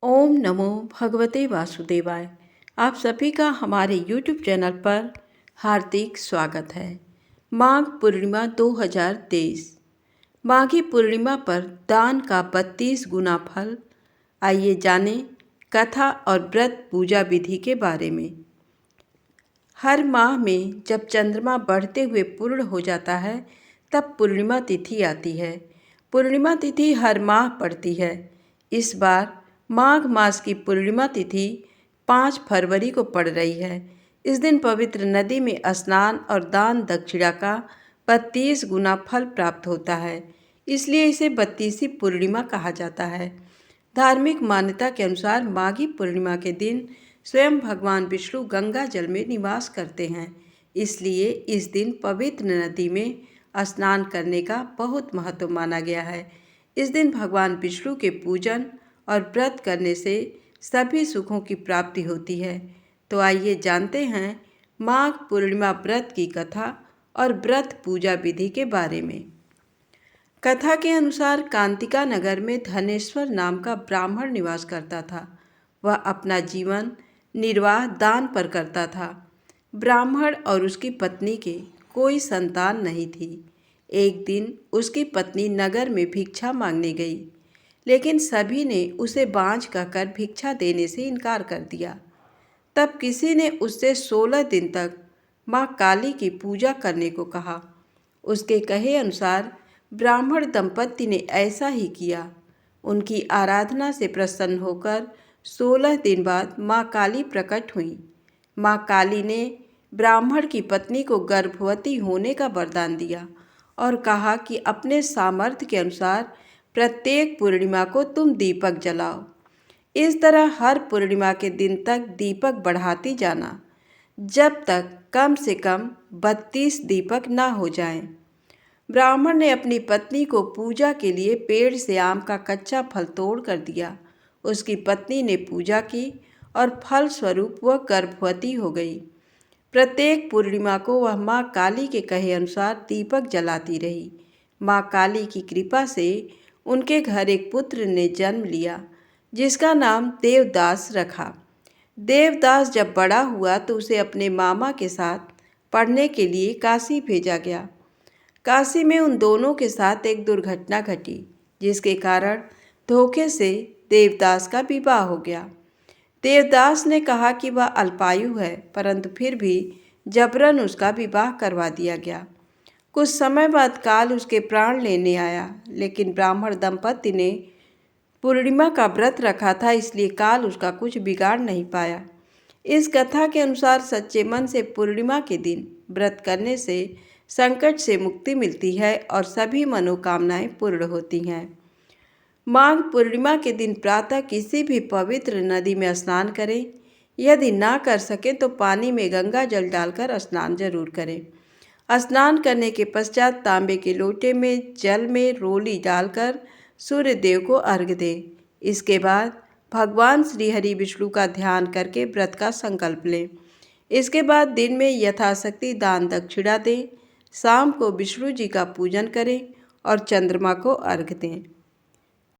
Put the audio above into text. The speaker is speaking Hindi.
ओम नमो भगवते वासुदेवाय। आप सभी का हमारे YouTube चैनल पर हार्दिक स्वागत है। माघ पूर्णिमा 2023। माघी पूर्णिमा पर दान का 32 गुना फल। आइए जानें कथा और व्रत पूजा विधि के बारे में। हर माह में जब चंद्रमा बढ़ते हुए पूर्ण हो जाता है तब पूर्णिमा तिथि आती है। पूर्णिमा तिथि हर माह पड़ती है। इस बार माघ मास की पूर्णिमा तिथि 5 फरवरी को पड़ रही है। इस दिन पवित्र नदी में स्नान और दान दक्षिणा का 32 गुना फल प्राप्त होता है, इसलिए इसे 32वीं पूर्णिमा कहा जाता है। धार्मिक मान्यता के अनुसार माघी पूर्णिमा के दिन स्वयं भगवान विष्णु गंगा जल में निवास करते हैं, इसलिए इस दिन पवित्र नदी में स्नान करने का बहुत महत्व माना गया है। इस दिन भगवान विष्णु के पूजन और व्रत करने से सभी सुखों की प्राप्ति होती है। तो आइए जानते हैं माघ पूर्णिमा व्रत की कथा और व्रत पूजा विधि के बारे में। कथा के अनुसार कांतिका नगर में धनेश्वर नाम का ब्राह्मण निवास करता था। वह अपना जीवन निर्वाह दान पर करता था। ब्राह्मण और उसकी पत्नी के कोई संतान नहीं थी। एक दिन उसकी पत्नी नगर में भिक्षा मांगने गई, लेकिन सभी ने उसे बांझ कहकर भिक्षा देने से इनकार कर दिया। तब किसी ने उससे 16 दिन तक माँ काली की पूजा करने को कहा। उसके कहे अनुसार ब्राह्मण दंपत्ति ने ऐसा ही किया। उनकी आराधना से प्रसन्न होकर 16 दिन बाद माँ काली प्रकट हुई। माँ काली ने ब्राह्मण की पत्नी को गर्भवती होने का वरदान दिया और कहा कि अपने सामर्थ्य के अनुसार प्रत्येक पूर्णिमा को तुम दीपक जलाओ। इस तरह हर पूर्णिमा के दिन तक दीपक बढ़ाती जाना, जब तक कम से कम 32 दीपक न हो जाएं। ब्राह्मण ने अपनी पत्नी को पूजा के लिए पेड़ से आम का कच्चा फल तोड़ कर दिया। उसकी पत्नी ने पूजा की और फल स्वरूप वह गर्भवती हो गई। प्रत्येक पूर्णिमा को वह माँ काली के कहे अनुसार दीपक जलाती रही। माँ काली की कृपा से उनके घर एक पुत्र ने जन्म लिया, जिसका नाम देवदास रखा। देवदास जब बड़ा हुआ तो उसे अपने मामा के साथ पढ़ने के लिए काशी भेजा गया। काशी में उन दोनों के साथ एक दुर्घटना घटी, जिसके कारण धोखे से देवदास का विवाह हो गया। देवदास ने कहा कि वह अल्पायु है, परंतु फिर भी जबरन उसका विवाह करवा दिया गया। कुछ समय बाद काल उसके प्राण लेने आया, लेकिन ब्राह्मण दंपत्ति ने पूर्णिमा का व्रत रखा था, इसलिए काल उसका कुछ बिगाड़ नहीं पाया। इस कथा के अनुसार सच्चे मन से पूर्णिमा के दिन व्रत करने से संकट से मुक्ति मिलती है और सभी मनोकामनाएं पूर्ण होती हैं। माघ पूर्णिमा के दिन प्रातः किसी भी पवित्र नदी में स्नान करें। यदि ना कर सकें तो पानी में गंगा जल डालकर स्नान जरूर करें। स्नान करने के पश्चात तांबे के लोटे में जल में रोली डालकर सूर्य देव को अर्घ्य दें। इसके बाद भगवान श्री हरि विष्णु का ध्यान करके व्रत का संकल्प लें। इसके बाद दिन में यथाशक्ति दान दक्षिणा दें। शाम को विष्णु जी का पूजन करें और चंद्रमा को अर्घ्य दें।